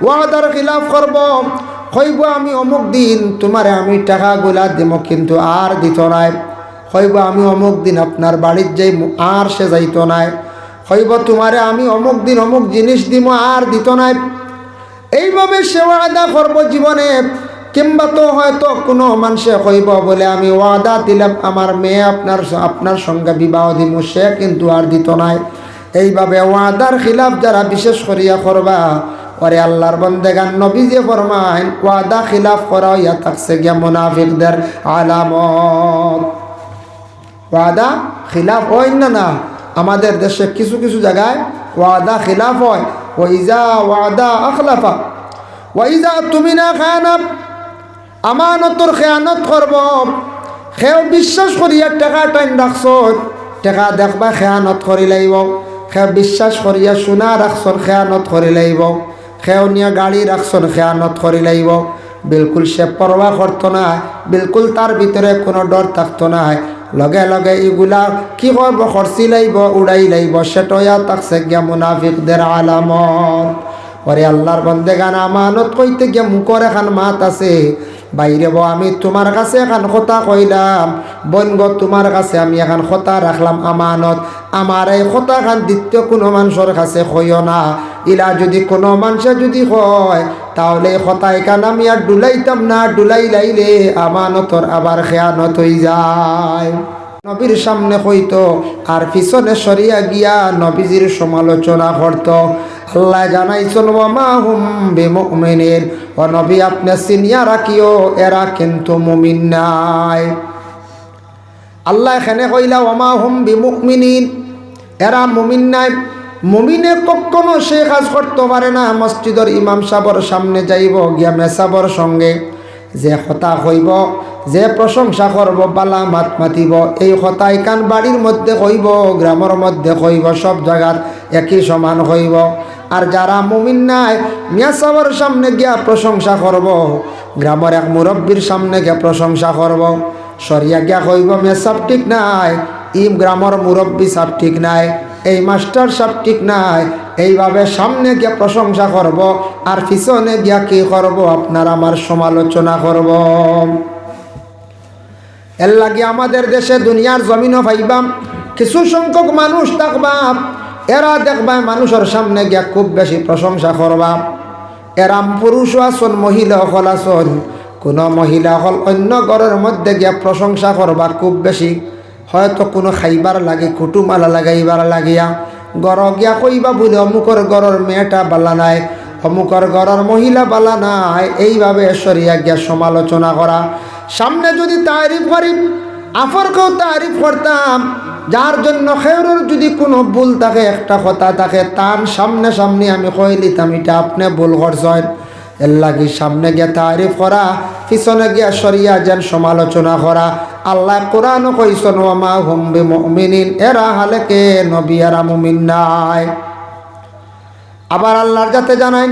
ওয়াদার খিলাফ করব, হইব আমি অমুক দিন তোমারে আমি টাকাগুলা দিব কিন্তু আর দিত নাই, হইব আমি অমুক দিন আপনার বাড়ির যাই আর সে যাইত নাই, হইব তোমারে আমি অমুক দিন অমুক জিনিস দিব আর দিত নাই। এইভাবে সে ওয়াদা করব জীবনে। কিংবা তো হয়তো কোনো মানুষে কইব বলে আমি ওয়াদা দিলাম আমার মেয়ে আপনার সঙ্গে বিবাহ দিব, সে কিন্তু আর দিত নাই। এইভাবে ওয়াদার খিলাফ যারা বিশেষ করিয়া করবা, ওরে আল্লাহর বান্দাগান নবী যে ফরমায় ওয়াদা খিলাফ করা ইয়া থাকছে গিয়া মুনাফিকদের আলামত। ওয়াদা খিলাফ হয় না, আমাদের দেশে কিছু কিছু জায়গায় ওয়াদা খিলাফ হয়। ওয়াইজা ওয়াদা আখলাফা ওয়াইজা তুমিনা খানা, আমানতর খেয়ানত করব, সেও বিশ্বাস করিয়া টাকা টাইম রাখছ, টাকা দেখবা খেয়ানত করি লাইব, সেও বিশ্বাস করিয়া সোনা রাখছন খেয়ানত করি লাইব, সেও নিয়ে গাড়ি রাখছন খেয়ানত করি লাইব। বিলকুল সে পরোয়া করতো না, বিলকুল তার ভিতরে কোনো ডর থাকতো না। লগে লগে এগুলা কি করব খরচি লাইব উড়াই লাইব, সেটাইয়া থাকছে গিয়া মুনাফিকদের আলামত। ওরে আল্লাহর বান্দাগান আমানত কইতে গিয়া মুখর এখন মাত আছে, বাইরে বো আমি তোমার কাছে এখন কথা কইলাম, বোন গো তোমার কাছে আমি এখন কথা রাখলাম আমানত, আমার এই কথা খান দ্বিতীয় কোনো মানুষের কাছে কইও না। ইলা যদি কোনো মানুষে যদি কয় তাহলে কথা এখান আমি আর ডুলাইতাম না, ডুলাই লাইলে আমানতর আবার খেয়ানত হয়ে যায়। নবীর সামনে কইতো আর পিছনে সরিয়া গিয়া নবীজির সমালোচনা করত। আল্লাহ জানাইছেন ওয়ামা হুম বিমুমিনিন, ও নবী আপনি সিনিয়া রাখিও এরা কিন্তু মুমিন নাই। আল্লাহ এখানে কইলা ওয়ামা হুম বিমুমিনিন, এরা মুমিন নাই। মুমিনে কখনো সে কাজ করতে পারে না মসজিদের ইমাম সাহেবের সামনে যাইব গিয়া মেসাবর সঙ্গে যে কথা কইব, যে প্রশংসা করব, বালা মাত মাতিব, এই কথা এখান বাড়ির মধ্যে কইব, গ্রামের মধ্যে কইব, সব জায়গার একই সমান কইব। আর যারা মুমিন নাই মিয়া সাহেবের সামনে গিয়া প্রশংসা করব, গ্রামের এক মুরব্বীর সামনে গিয়া প্রশংসা করব, সরিয়া গিয়া কইব মিয়া সাহেব ঠিক নাই, ই গ্রামের মুরব্বী সাহেব ঠিক নাই, এই মাস্টার সাহেব ঠিক নাই, এইভাবে সামনে গিয়া প্রশংসা করব আর পিছনে গিয়া কি করব আপনার আমার সমালোচনা করব। এর লাগে আমাদের দেশে দুনিয়ার জমিনও পাইবাম কিছু সংখ্যক মানুষ থাকবা, এরা দেখবা মানুষের সামনে গিয়া খুব বেশি প্রশংসা করবা। এরাম পুরুষও আসন মহিলা হল আসন, কোনো মহিলা হল অন্য ঘরের মধ্যে গিয়া প্রশংসা করবা খুব বেশি, হয়তো কোনো খাইবার লাগে কুটুমালা লাগাইবার লাগিয়া গড় গিয়া কইবা বলে অমুকর গড়ের মেয়েটা বালা নাই, অমুকর গড়ের মহিলা বালা নাই, এইভাবে সরিয়া গিয়া সমালোচনা করা। সামনে যদি তারিফ করি আফরকেও তারিফ করতাম, যার জন্য খেউরের যদি কোনো ভুল থাকে একটা কথা থাকে তার সামনে সামনে আমি কইলিতাম এটা আপনি ভুল করছেন। এর লাগি সামনে গিয়া তারিফ করা, পিছনে গিয়া সরিয়া যেন সমালোচনা করা। আল্লাহ কোরআন কইছেন ওয়ামা হুম বিমুমিনিন, এরা হালেকে নবী এরা মুমিন নাই। আবার আল্লাহর যাতে জানাই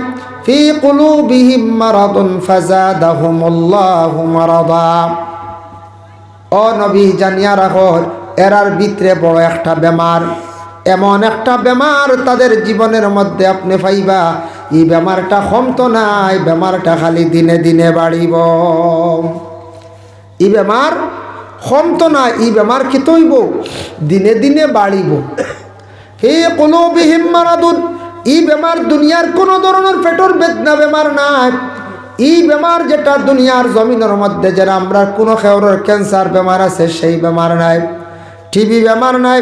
ফি কুলুবিহিম মারাদুন ফাজাদাহুমুল্লাহু মারাদা, ও নবী জানিয়া রাখো এরার ভিতরে বড় একটা বেমার, এমন একটা বেমার তাদের জীবনের মধ্যে আপনি পাইবা, এই বেমারটা কমতো নাই, বেমারটা খালি দিনে দিনে বাড়িব। এই বেমার কমতো না, এই বেমার কি তৈব দিনে দিনে বাড়িব। ফি কুলুবিহিম মারাদুন, এই বেমার দুনিয়ার কোন ধরনের পেটের বেদনা বেমার নাই। এই বেমার যেটা দুনিয়ার জমিনের মধ্যে যারা আমরা কোনো খেউরের ক্যান্সার বেমার আছে সেই বেমার নাই, টিবি বেমার নাই,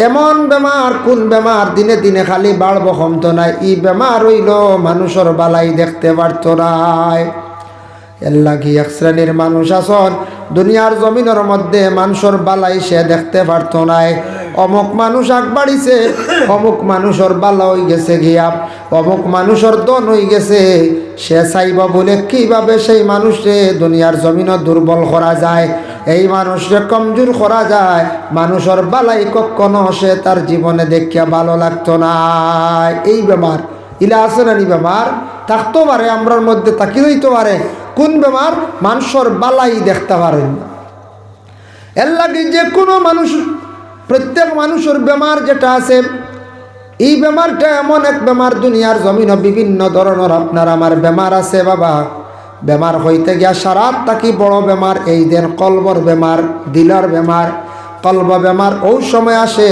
এমন বেমার কোন বেমার দিনে দিনে খালি বাড়ব কমতো নাই। এই বেমার হইল মানুষের বালাই দেখতে পারত নাই। এর লাগি এক শ্রেণীর মানুষ আসন দুনিয়ার জমিনের মধ্যে মানুষের বালাই সে দেখতে পারত নাই। অমুক মানুষ আগ বাড়িছে, অমুক মানুষের বালা হয়ে গেছে গিয়া, অমুক মানুষের দন হয়ে গেছে, সে চাইব বলে কিভাবে সেই মানুষে দুনিয়ার জমিনও দুর্বল করা যায়, এই মানুষকে কমজোর করা যায়। মানুষের বালাই কখনো সে তার জীবনে দেখিয়া ভালো লাগতো না। এই বেমার ইলা আছে না, বেমার থাকতে পারে আমরার মধ্যে তাকি হইতে পারে, কোন বেমার মানুষের বালাই দেখতে পারেন না। এর লাগে যে কোনো মানুষ, প্রত্যেক মানুষের বেমার যেটা আছে এই বেমারটা এমন এক বেমার, দুনিয়ার জমিনও বিভিন্ন ধরনের আপনার আমার বেমার আছে বাবা। বেমার হইতে গিয়া সারাত থাকি বড় বেমার এই দেন কলবর বেমার, দিলর বেমার। কলব বেমার ওই সময় আসে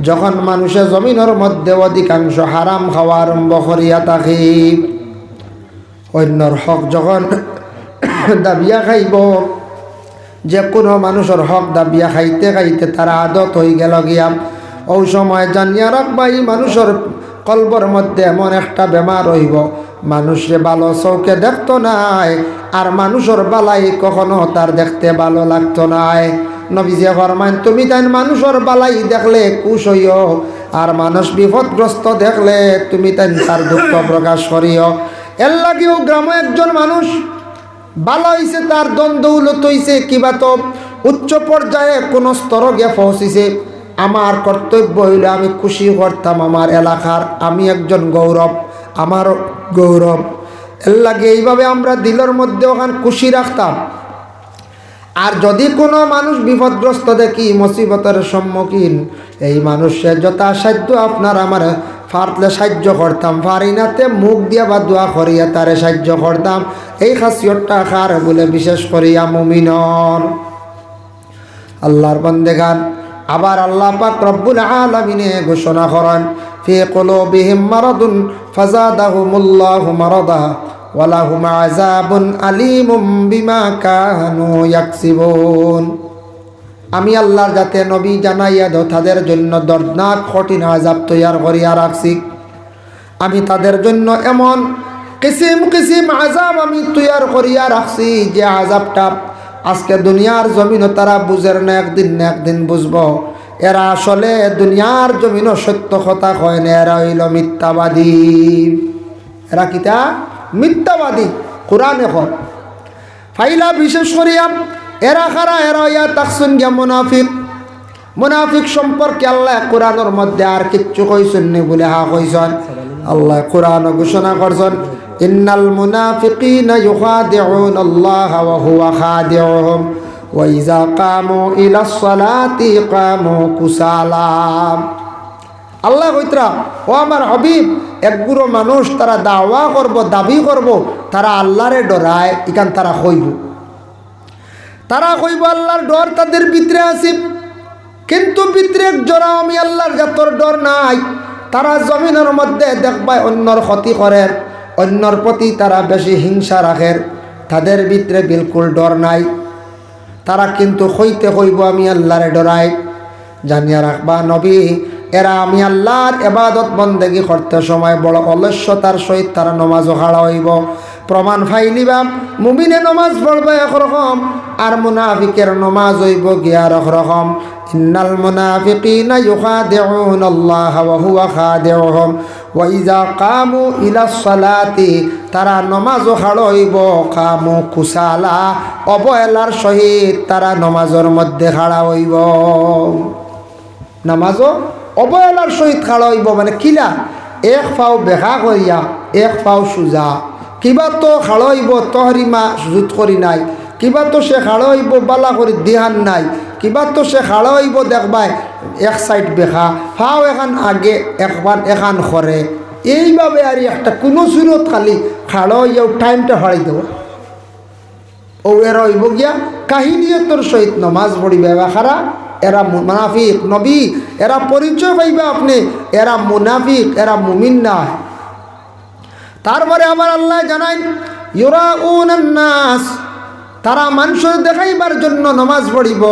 যখন মানুষের জমিনের মধ্যে অধিকাংশ হারাম খাওয়া আরম্ভ করিয়া থাকে। অন্যর হক যখন দাবিয়া খাইব, যে কোনো মানুষের হক দাবিয়া খাইতে খাইতে তারা আদত হয়ে গেল গিয়া, ওই সময় জানিয়া রাখবা এই মানুষের কলবর মধ্যে এমন একটা বেমার হইব, মানুষে ভালো চৌকে দেখতো নাই, আর মানুষের বালাই কখনো তার দেখতে ভালো লাগতো নাই। নবীজি ফরমান, তুমি তাই মানুষের বালাই দেখলে খুশ হইও, আর মানুষ বিপদগ্রস্ত দেখলে তুমি তাই তার দুঃখ প্রকাশ করিও। এর লাগেও গ্রামে একজন মানুষ ভালো হইছে, তার দ্বন্দ্বৌলত হইছে, কিবা তো উচ্চ পর্যায়ে কোনো স্তর গিয়ে পৌঁছিছে, আমার কর্তব্য হইল আমি খুশি করতাম আমার এলাকার, আমি একজন গৌরব, আমার গৌরব। এর লাগে এইভাবে আমরা দিলের মধ্যে ওখানে খুশি রাখতাম। আর যদি কোনো মানুষ বিপদগ্রস্ত দেখি, মুসিবতের সম্মুখীন, এই মানুষের যথাসাধ্য আপনার আমার পারলে সাহায্য করতাম, পারি নাতে মুখ দিয়া বা দোয়া করিয়া তারে সাহায্য করতাম। এই খাসিয়তটা খার বলে বিশেষ করিয়া মুমিনর আল্লাহর বান্দেগান। আবার আল্লাহ পাক রব্বুল আলামিনে ঘোষণা করেন, ফি কুলুবিহিম মারাদুন ফাযাদাহুমুল্লাহু মারাদা ওয়ালাহুম আযাবুন আলীমুম বিমা কানু ইয়াকসিবুন। আমি আল্লাহর যাতে নবী জানাইয়া দাও তাদের জন্য দর্দনাক কঠিন আযাব তৈয়ার করিয়া রাখছি। আমি তাদের জন্য এমন কিসিম কিসিম আযাব আমি তৈয়ার করিয়া রাখছি, যে আযাবটা আজকে দুনিয়ার জমিনও তারা বুঝের না, একদিন না একদিন বুঝবো। এরা আসলে দুনিয়ার জমিনও সত্য কথা কয় না, এরা হইল মিথ্যাবাদী। এরা কিতা? মিথ্যাবাদী। কোরআনে কয় ফাইলা বিশেষ করিয়া এরা খারা, এরা ইয়া তাকসুন গিয়া মুনাফিক। মুনাফিক সম্পর্কে আল্লাহ কোরআনের মধ্যে আর কিচ্ছু কইছেন নি বলে হা কইছেন। আল্লাহ কোরআন ঘোষণা করছেন, ইন্নাল মুনাফিকিনা ইউখাদিউনা আল্লাহ ওয়া হুয়া খাদিউহুম ওয়া ইযা কামু ইলাস সালাতি কামু কুসালা। আল্লাহ কইতরা, ও আমার হাবিব, একগুলো মানুষ তারা দাওয়া করব, দাবি করব, তারা আল্লাহরে ডরায়, ইকান তারা কইব, তারা কইব আল্লাহর ডর তাদের ভিতরে আছে, কিন্তু ভিতরে জোড়া আমি আল্লাহর জাতর ডর নাই। তারা জমিনের মধ্যে দেখবায় অন্যর ক্ষতি করে, অন্যর প্রতি তারা বেশি হিংসা রাখে, তাদের ভিতরে বিলকুল ডর নাই। তারা কিন্তু হইতে হইব আমি আল্লাহরে ডরাই। জানিয়া রাখবা নবী, এরা আমি আল্লাহর ইবাদত বন্দেগী করতে সময় বড় অলস্যতার সহিত তারা নমাজও খাড়া হইব। প্রমাণ ফাইলিবা, মুমিনে নমাজ পড়বে একরকম, আর মুনাফিকের নমাজ হইব গিয়া একরকম। ইন্নাল মুনাফিকিনা ইউখাদিউনা আল্লাহ ওয়া হুয়া খাদিউহুম ওয়া ইযা কামু ইলাস সালাতি, তারা নমাজও খাড়া হইব কামু কুসালা, অবহেলার সহিত তারা নমাজের মধ্যে খাড়া হইব। নামাজও অবহেলার সহিত খাড়া হইব, মানে কিলা এক পাও বেখা করিয়া এক পাও সুজা। কিবা তো খাড়া হইব তহরিমা সুজুত করি নাই, কিবা তো সে খাড়া হইব বালা করি দিহান নাই, কিবা তো সে খাড়া হইব দেখবাই এক সাইড বেখা, ফাও এখান আগে একবার এখান করে, এইভাবে আর একটা কোনো সুরত খালি খাড়া হইয়াও টাইমটা হারাই দেব। ও এরা হইব গিয়া কাহিনীয়তর সহিত নমাজ পড়িবে খারা, এরা মুনাফিক। নবী এরা পরিচয় পাইবে আপনি, এরা মুনাফিক, এরা মুমিন না। তারপরে আবার আল্লাহ জানাই, ইউরাউনান নাস, তারা মানুষের দেখাইবার জন্য নমাজ পড়িব,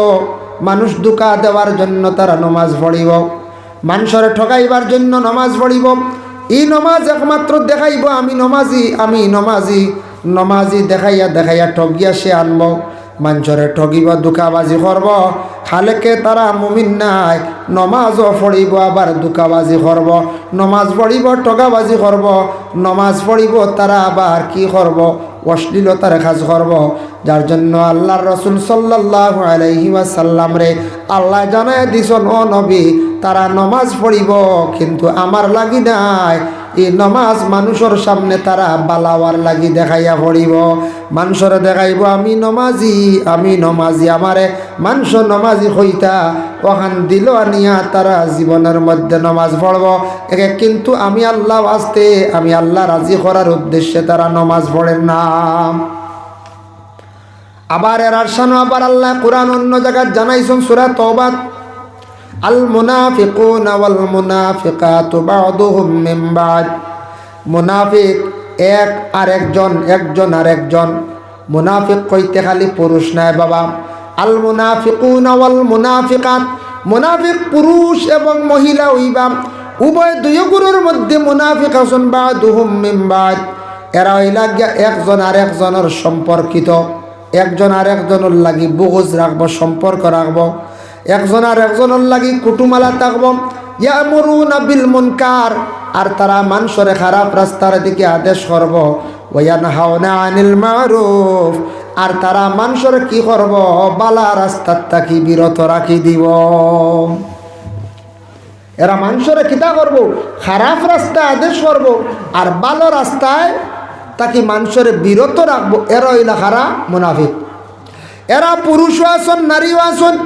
মানুষ দুকা দেওয়ার জন্য তারা নমাজ পড়িব, মানুষের ঠকাইবার জন্য নমাজ পড়িব। এই নমাজ একমাত্র দেখাইব আমি নমাজি, আমি নমাজি, নমাজি দেখাইয়া দেখাইয়া ঠগিয়া সে আনব, মানুষরে ঠগিব, দুকাবাজি করব। খালেকে তারা মুমিন নাই, নমাজও পড়িব আবার দুকাবাজি করব, নমাজ পড়িব ঠগাবাজি করব, নমাজ পড়িব তারা আবার কি করব, অশ্লীলতার কাজ করব। যার জন্য আল্লাহর রাসূল সাল্লাল্লাহু আলাইহি ওয়াসাল্লাম রে আল্লাহ জানায় দিছেন, ও নবী, তারা নমাজ পড়িব কিন্তু আমার লাগি নাই, এই নমাজ মানুষের সামনে তারা বালাওয়ার লাগি দেখাইয়া পড়িব, মানুষরে দেখাইব আমি নমাজি আমারে মানুষ নমাজি হইতা ওখান দিল আনিয়া তারা জীবনের মধ্যে নমাজ পড়ব একে, কিন্তু আমি আল্লাহ আসতে আমি আল্লাহ রাজি করার উদ্দেশ্যে তারা নমাজ পড়েন না। আবার এর শানো আবার আল্লাহ কুরআন অন্য জায়গায় জানাইছেন সূরা তওবা, আল মুনাফিকুনা ওয়াল মুনাফিকাতু বা'দুহুম মিন বা'দ, মুনাফিক এক আর একজন, একজন আর একজন। মুনাফিক কইতে খালি পুরুষ নাই বাবা, আল মুনাফিকুনা ওয়াল মুনাফিকাত, মুনাফিক পুরুষ এবং মহিলা হইবা, উভয় দুই গুরুর মধ্যে মুনাফিক আছেন বা'দুহুম মিন বা'দ, এরা হইলা একজন আর একজনের সম্পর্কিত, একজন আর একজনের লাগি বুগজ রাখবো, সম্পর্ক রাখবো, একজন আর একজনের লাগি কুটুমালা থাকবো। ইয়ামুরুনা বিল মুনকার, আর তারা মানুষের খারাপ রাস্তার দিকে আদেশ করব, ওয়ায়ানহাউনা আনিল মারুফ, আর তারা মানুষের কি করব বালা রাস্তার থাকি বিরত রাখি দিব। এরা মানুষের কিতা করব খারাপ রাস্তায় আদেশ করব আর ভালো রাস্তায় তাকে মানুষের বিরত রাখবো। এরা হইলা খারা মুনাফিক। এরা পুরুষও আসন নারীও আসন।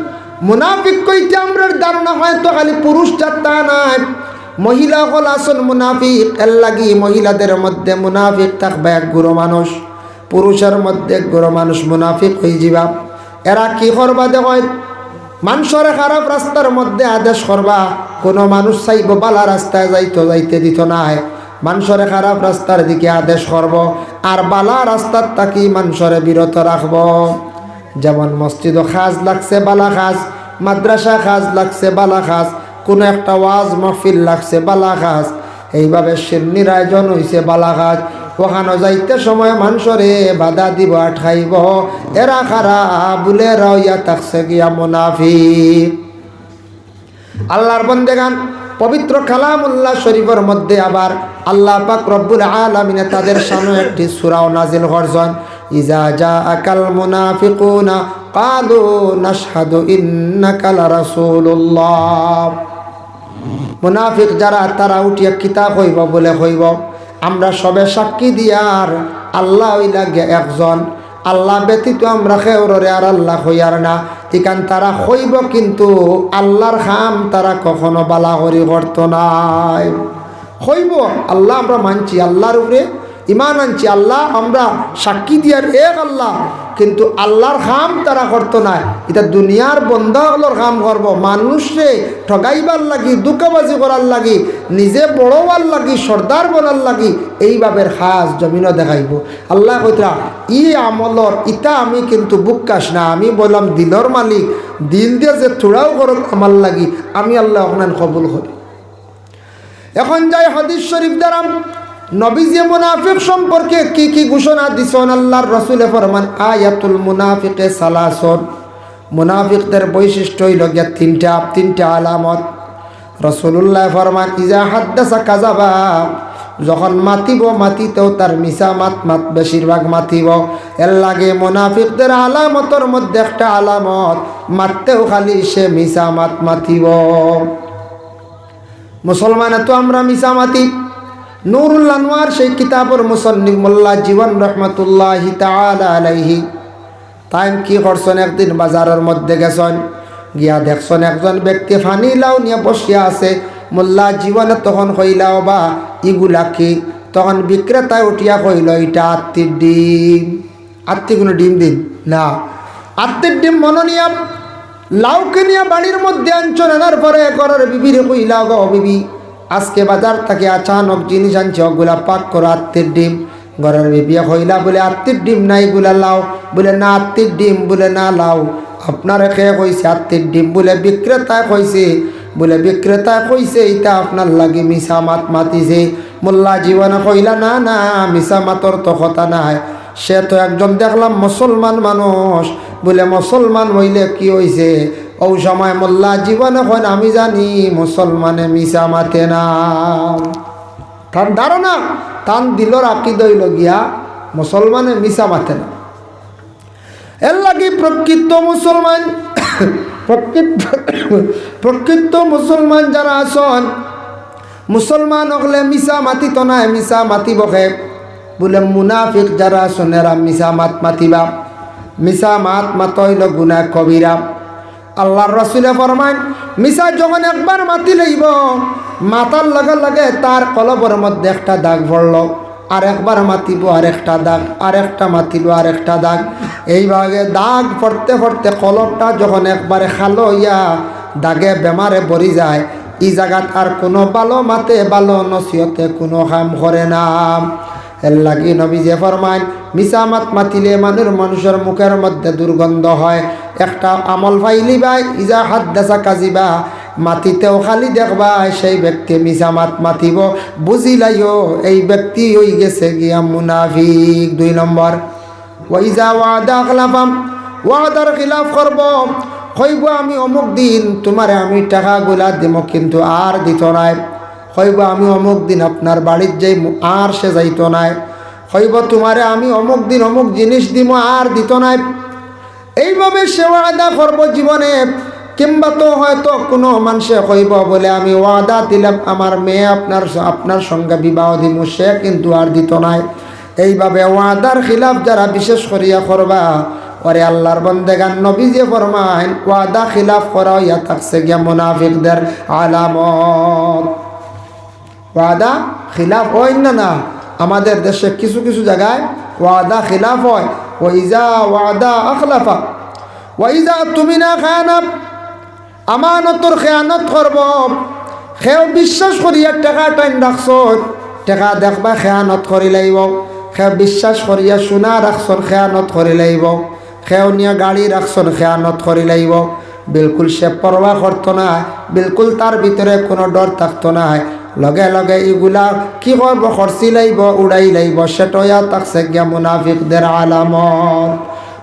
মুনাফিক কইতে আমরা ধারণা হয়তো খালি পুরুষ তা নাই, মহিলা হল আসন মুনাফিক। এর লাগি মহিলাদের মধ্যে মুনাফিক থাকবে এক গুরু মানুষ, পুরুষের মধ্যে এক গুরু মানুষ মুনাফিক হয়ে যাবা। এরা কি করবা দেখয় মানুষের খারাপ রাস্তার মধ্যে আদেশ করবা, কোনো মানুষ চাইব বালা রাস্তায় যাইতে দিত নাই, মানুষের খারাপ রাস্তার দিকে আদেশ করব আর বালা রাস্তার তাকি মানুষের বিরত রাখব। যেমন মসজিদও খাজ লাগছে বালা খাজ, মাদ্রাসা খাজ লাগছে বালা খাজ, কোনো একটা ওয়াজ মাহফিল লাগছে বালা খাজ, এইভাবে সিন্নির আয়োজন হয়েছে বালা খাজ, ওখানে যাইতে সময় মানুষরে বাধা দিব আটকাইব। এরা খারা বলে রইয়া থাকছে গিয়া মুনাফিক। আল্লাহর বান্দাগান পবিত্র কালামুল্লাহ শরীফের মধ্যে আবার আল্লাহ পাক রব্বুল আলামিন তাদের সামনে একটি সূরা নাজিল করছেন, ইজা জাআকাল মুনাফিকুনা ক্বালু নাশহাদু ইন্নাকা লারাসূলুল্লাহ। মুনাফিক যারা তারা উঠিয়া কিতাব হইব বলে হইব আমরা সবে সাক্ষী দিয়ার আল্লাহ হইলা একজন, আল্লাহ ব্যতীত আমরা খেউরে আর আল্লাহ হইয়ার না। ইকান তারা হইব কিন্তু আল্লাহর খাম তারা কখনো বালা করি করত নাই। হইব আল্লাহ আমরা মানছি, আল্লাহর উপরে ইমান আনছি, আল্লাহ আমরা সাক্ষী দিয়ার এক আল্লাহ, কিন্তু আল্লাহর খাম তারা করত নাই। এটা দুনিয়ার বন্ধাগুলোর কাম করব, মানুষে ঠগাইবার লাগি, দুঃখবাজি করার লাগি, নিজে বড়োয়ার লাগি, সর্দার বলার লাগি, এইভাবে খাস জমিনও দেখাইব। আল্লাহ কইতরা ই আমলর ইটা আমি কিন্তু বুকাস না, আমি বললাম দিলর মালিক, দিল দিয়ে যে থোড়াও করত আমার লাগি, আমি আল্লাহ ওখানে কবুল করি। এখন যাই হাদিস শরীফ দ্বারা নবীজি মুনাফিক সম্পর্কে কি কি ঘোষণা দিছেন আল্লাহর রাসূলে ফরমান, আয়াতুল মুনাফিকে সালাসুন, মুনাফিকদের বৈশিষ্ট্য হইল গিয়া তিনটা আলামত। রাসূলুল্লাহ ফরমান, ইজা হাদ্দাসা কাযাবা, যখন মাতিব মাতিতেও তার মিছা মাত বেশিরভাগ মাতিব। এর লাগে মুনাফিকদের আলামতের মধ্যে একটা আলামত, মাততেও খালি সে মিছা মাতিব। মুসলমানে তো আমরা মিছা মাতি। নুরুল আনোয়ার সেই কিতাবর মুসন্নিফ মোল্লা জীবন রহমতুল্লাহি তাআলা আলাইহি তাই কি করছেন, একদিন বাজারের মধ্যে গেছেন, গিয়া দেখছেন একজন ব্যক্তি ফানি লাউ নিয়ে বসিয়া আছে। মোল্লা জীবনে তখন কইলাও বা ইগুলা কি? তখন বিক্রেতায় উঠিয়া কইল, এটা আত্মীর ডিম। আত্মী কোনো ডিম দিন না, আত্মীর ডিম মনোনিয়া লাউকে নিয়ে বাড়ির মধ্যে আনছেন। আনার পরে ঘরের বিবিরে কইলাও গো বিবি, আজকে বাজার থেকে আচানক জিনিস আনছে, ওগুলা পাক করো আত্মীর ডিম। ঘরের বিবিয়া কইলা বলে আত্মীর ডিম নাই, গুলা লাও। বলে না আত্মীর ডিম, বলে না লাও। আপনার খেয়ে কইছে আত্মীর ডিম, বলে বিক্রেতায় কইছে, বলে বিক্রেতায় কইছে এটা আপনার লাগে মিছা মাতিছে। মোল্লা জীবনে কইলা না না, মিছা মাতর তো কথা নাই, সে তো একজন দেখলাম মুসলমান মানুষ। বলে মুসলমান হইলে কি হইছে? ও সময় মোল্লা জীবনে কইন, আমি জানি মুসলমানে মিছা মাতে না। তার ধারণা, তান দিলর আকিদ হইল গিয়া মুসলমানে মিছা মাতে না। এর লাগে প্রকৃত মুসলমান প্রকৃত মুসলমান যারা আছেন, মুসলমান হলে মিছা মাতিত নাই, মিছা মাতিব খে বলে মুনাফিক যারা সোনেরা মিছা মাত মাতিবা, মিছা মাত মাতইল গুনাহ কবিরা। আল্লাহর রাসূলে ফরমায় মিছা যখন একবার মাতি লইব মাতার লগে লগে তার কলবের মধ্যে একটা দাগ পড়ল, আর একবার মাতিব আর একটা দাগ, আর একটা মাতিব আর একটা দাগ, এইভাবে দাগ পড়তে পড়তে কলবটা যখন একবারে খালো ইয়া দাগে বেমারে ভরি যায়, এই জায়গাত আর কোনো ভালো মাতে ভালো নসিহতে কোনো কাম করে না। এর লাগি নবীজি ফরমায় মিছা মাত মাতিলে মানুষের মুখের মধ্যে দুর্গন্ধ হয়। একটা আমল ফাইলি বাই ইজা হাদ্দাসা কাজিবা, মাতিতেও খালি দেখবা সেই ব্যক্তি মিছা মাত মাতিব, বুঝিলাইও এই ব্যক্তি হয়ে গেছে গিয়া মুনাফিক। 2 নম্বর ওয়াইজা ওয়াদা খলাফাম, ওয়াদার খিলাফ করব, কইব আমি অমুক দিন তোমারে আমি টাকা গুলা দিব কিন্তু আর দিত নাই, কইব আমি অমুক দিন আপনার বাড়ির যাই আর সে যাইতো নাই, কইব তোমারে আমি অমুক দিন অমুক জিনিস দিব আর দিত নাই। এইভাবে সে ওয়াদা করব জীবনে। কিংবা তো হয়তো কোনো মানুষে কইব বলে আমি ওয়াদা দিলাম আমার মেয়ে আপনার সঙ্গে বিবাহ দিব, সে কিন্তু আর দিত নাই। এইভাবে ওয়াদার খিলাফ যারা বিশেষ করিয়া করবা, ওরে আল্লাহর বান্দাগান নবীজি ফরমায় ওয়াদা খিলাফ করা ইয়া থাকছে গিয়া মুনাফিকদের আলামত। ওয়াদা খিলাফ হয় না, আমাদের দেশে কিছু কিছু জায়গায় ওয়াদা খিলাফ হয়। ওয়াইজা ওয়াদা আখলাফা ওয়াইজা তুমিনা খায়ানা, আমানতর খেয়ানত করব, সেও বিশ্বাস করিয়া টাকা টাইম রাখছ, টাকা দেখবা খেয়ানত করি লাইব, সেও বিশ্বাস করিয়া সোনা রাখছন খেয়ানত করি লাইব, সেও নিয়ে গাড়ি রাখছন খেয়ানত করি লাইব। বিলকুল সে পরোয়া করতো না, বিলকুল তার ভিতরে কোনো ডর থাকতো না, লগে লগে এগুলা কি করব খরচি লাইব উড়াই লাইব, সেটাইয়া থাকছে গিয়া মুনাফিকদের আলামত।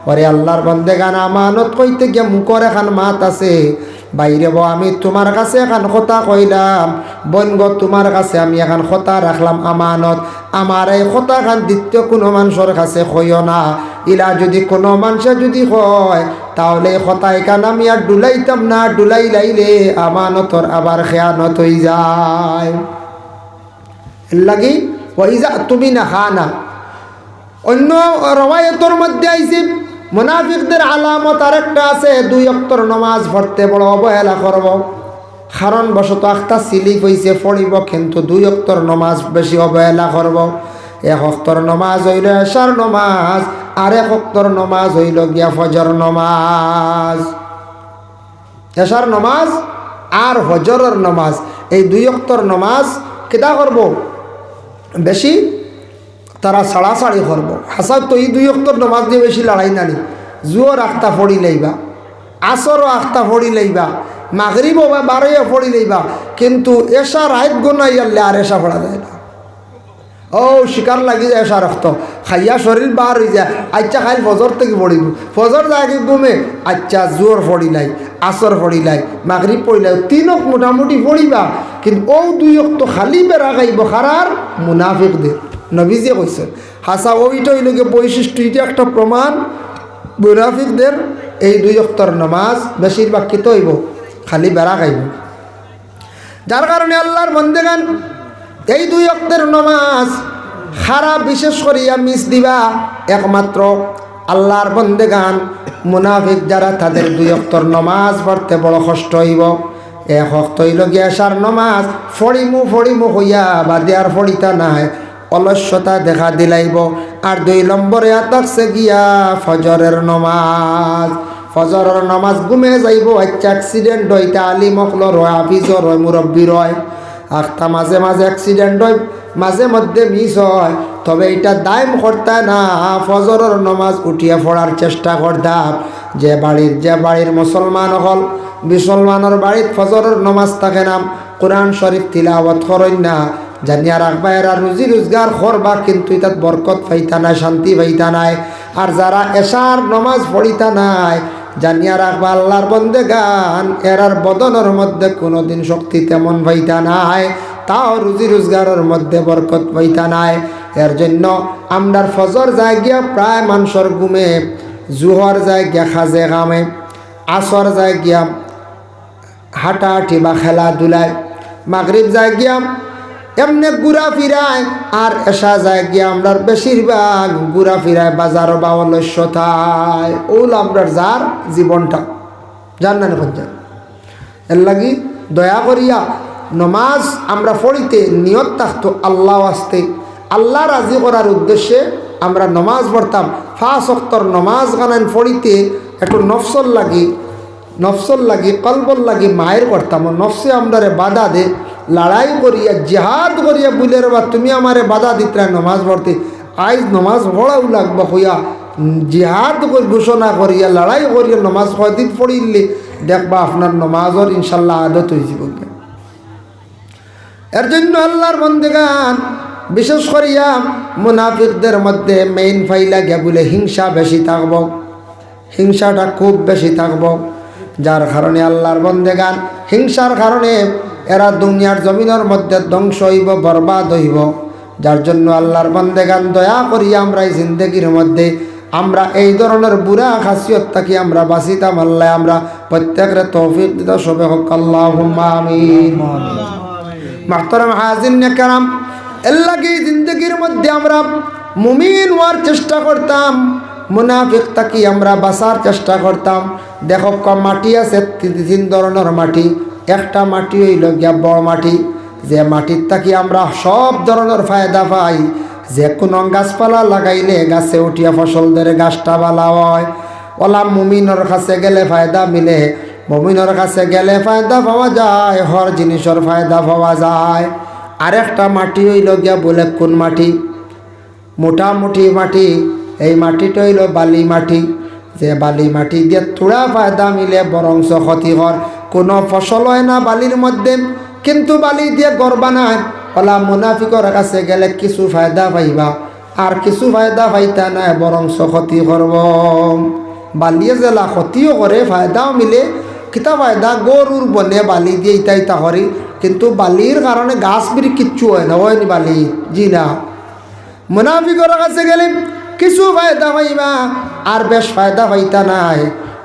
ওরে আল্লাহর বান্দাগান আমানত কইতে গিয়া মুখর এখন মাত আছে, বাইরে আমি তোমার কাছে এখন কথা কইলাম, বনগ তোমার কাছে আমি এখন কথা রাখলাম আমানত, আমার এই কথা খান দ্বিতীয় কোনো মানুষের কাছে কইও না। ইলা যদি কোনো মানুষে যদি কয় তাহলে কথা এখান আমি আর ডুলাইতাম না, ডুলাই লাইলে আমানতর আবার খেয়ানত হয়ে যায়। এর লাগি ওইজা তুমি না খানা। অন্য রওয়ায়তের মধ্যে আইছে মুনাফিকদের আলামত আরেকটা আছে, 2 ওয়াক্তের নামাজ পড়তে বড় অবহেলা করব, কারণ বশত একটা সিলিপ হইছে পড়িব কিন্তু 2 ওয়াক্তের নামাজ বেশি অবহেলা করব। 1 ওয়াক্তের নামাজ হইল এশার নামাজ, আর 1 ওয়াক্তের নামাজ হইল গিয়া ফজর নামাজ। এশার নামাজ আর ফজরের নামাজ এই 2 ওয়াক্তের নামাজ কিতা করব বেশি তারা ছাড়াছাড়ি করব। হাসাব তো এই 2 ওয়াক্তের নামাজ দিয়ে বেশি লড়াই নানি। জুয়োর আখতা ফড়ি লইবা, আসরও আখতা ফড়ি লইবা, মাগরিবও বা 12 ফড়ি লইবা, কিন্তু এশা রাত গোনাই আনলে আর এশা পড়া যায় না। ও শিকার লাগি যায় এশা রক্ত খাইয়া শরীর বার হয়ে যায়। আচ্ছা খাইল ফজর থেকে পড়িব, ফজর যায় ঘুমে, আচ্ছা জোর ফড়িলাই, আসর ফড়িলাই, মাগরিব পড়িলাই, 3 ওয়াক্ত মোটামুটি পড়িবা, কিন্তু ও 2 ওয়াক্ত খালি বেড়া খাইব খারার মুনাফিকদের। নবীজি কইছেন হাসা ওইটা হইল গিয়ে বৈশিষ্ট্য, এটা একটা প্রমাণ মুনাফিকদের এই 2 ওয়াক্তের নামাজ বেশিরভাগ কিত হইব খালি বেড়া খাইব। যার কারণে আল্লাহর বান্দাগান এই 2 ওয়াক্তের নামাজ খারাপ বিশেষ করিয়া মিস দিবা। একমাত্র আল্লাহর বান্দাগান মুনাফিক যারা তাদের 2 ওয়াক্তের নামাজ পড়তে বড় কষ্ট হইব। 1 ওয়াক্ত হইল গিয়া এশার নামাজ ফড়িমু হইয়া বাদে আর ফড়িতা নাই, অলস্যতা দেখা দিলাইব। আর 2 নম্বরে থাকছে গিয়া ফজরের নামাজ। ফজরের নামাজ ঘুমে যাইব, আচ্ছা অ্যাক্সিডেন্ট হইতে আলিম হকলর হয়, হাফিজর হয়, মুরব্বীর হয়, আখতা মাঝে মাঝে অ্যাক্সিডেন্ট হয়, মাঝে মধ্যে মিস হয়, তবে এটা দায়ম করতে না। ফজরের নামাজ উঠিয়া পড়ার চেষ্টা করতাম। যে বাড়ির মুসলমান হল মুসলমানের বাড়ির ফজরের নামাজ থাকে না, কোরআন শরীফ তিলাওয়াত করেন না, জানিয়া রাখবা এরা রুজি রোজগার করবা কিন্তু এটাত বরকত পাইতা নাই, শান্তি পাইতা নাই। আর যারা এশার নামাজ পড়িতা নাই জানিয়া রাখবা আল্লাহর বান্দাগান এরার বদনের মধ্যে কোনোদিন শক্তি তেমন পাইতা নাই, তাও রুজি রোজগারের মধ্যে বরকত পাইতা নাই। এর জন্য আমরার ফজর যায় গিয়া প্রায় মানুষের ঘুমে, জুহর যায় গিয়া খাজে কামে, আসর যায় গিয়া হাঁটাহাঁটি বা খেলাধুলায়, মাগরিব যায় গিয়া এমনি ঘুরা ফিরায় আর এসা যায় গিয়ে আমরা বেশিরভাগ ঘুরা ফিরায় বাজার বা অলস্যতায় ওল আমরা যার জীবনটা জান না যান। এর লাগি দয়া করিয়া নমাজ আমরা পড়িতে নিয়ত থাকতো আল্লাহ আসতে, আল্লাহ রাজি করার উদ্দেশ্যে আমরা নমাজ পড়তাম। 5 ওয়াক্তর নমাজ গানান পড়িতে একটু নফসল লাগি কলবল লাগি মায়ের করতাম। নফসে আমরারে বাধা দে, লড়াই করিয়া জিহাদ করিয়া বুলের বা তুমি আমারে বাধা দিতে নমাজ পড়তে, আজ নমাজ পড়াও লাগবে হইয়া জিহাদ ঘোষণা করিয়া লড়াই করিয়া নমাজ কদিন পড়িলে দেখবা আপনার নমাজর ইনশাল্লাহ আদত হয়ে যাব। এর জন্য আল্লাহর বন্দেগান বিশেষ করিয়া মুনাফিকদের মধ্যে মেইন ফাইলা গিয়া বলে হিংসা বেশি থাকব, হিংসাটা খুব বেশি থাকব, যার কারণে আল্লাহর বন্দেগান হিংসার কারণে এরা দুনিয়ার জমিনের মধ্যে ধ্বংস হইব, বরবাদ হইব। যার জন্য আল্লাহর বন্দেগান দয়া করিয়া আমরা এই জিন্দগির মধ্যে আমরা এই ধরনের বুড়া খাসিয়ত থাকি আমরা বাঁচিতাম। আল্লাহ আমরা প্রত্যেকের তৌফিক দিতে সবে হোক, আল্লাহুম্মা আমিন। মাহতারাম হাজিরিন কেরাম, এর লাগি জিন্দগির মধ্যে আমরা মুমিন হওয়ার চেষ্টা করতাম, মুনাফিক থাকি আমরা বাঁচার চেষ্টা করতাম। দেখো মাটি আছে 3 ধরনের মাটি। একটা মাটি হইল গিয়া বড় মাটি, যে মাটির থাকি আমরা সব ধরনের ফায়দা পাই। যে কোনো গাছপালা লাগাইলে গাছে উঠিয়া ফসল ধরে গাছটা ভালো হয়। ওলা মুমিনের কাছে গেলে ফায়দা মিলে, মুমিনের কাছে গেলে ফায়দা পাওয়া যায়, হর জিনিসের ফায়দা পাওয়া যায়। আরেকটা মাটি হইল গিয়া বলে কোন মাটি, মোটামুটি মাটি। এই মাটিটা হইল বালি মাটি, যে বালি মাটি দিয়ে থোড়া ফায়দা মিলে বরংস ক্ষতিকর। কোনো ফসল হয় না বালির মধ্যে, কিন্তু বালি দিয়ে ঘর বানায়। ওলা মুনাফিকর কাছে গেলে কিছু ফায়দা পাইবা আর কিছু ফায়দা পাইতা না, বরংস ক্ষতি করব। বালিয়ে জেলা ক্ষতিও করে, ফায়দাও মিলে। কিতা ফায়দা, গরুর বনে বালি দিয়ে ইতা করি, কিন্তু বালির কারণে গাছ বিড়ি কিচ্ছু হয় না, হয়নি বালি, জি না। মুনাফিকর কাছে গেলে কিছু ফায়দা পাইবা আর বেশ ফায়দা পাইতা নাই।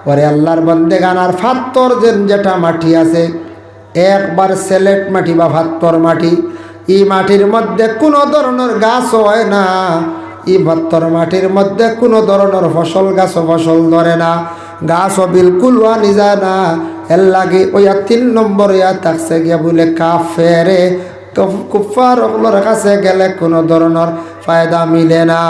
ওরে আল্লাহর বন্দেগান, আর ফাত্তর যেটা মাটি আছে, একবার সেলেট মাটি বা ফাত্তর মাটি, এই মাটির মধ্যে কোনো ধরনের গাছ হয় না। এই ফাত্তর মাটির মধ্যে কোনো ধরনের ফসল ফসল ধরে না, গাছও বিলকুল হওয়া যায় না। এর লাগে ওইয়া 3 নম্বর ইয়া থাকছে গিয়া বলে কাফেরে, কুফার ওগুলোর কাছে গেলে কোনো ধরনের ফায়দা মিলে না।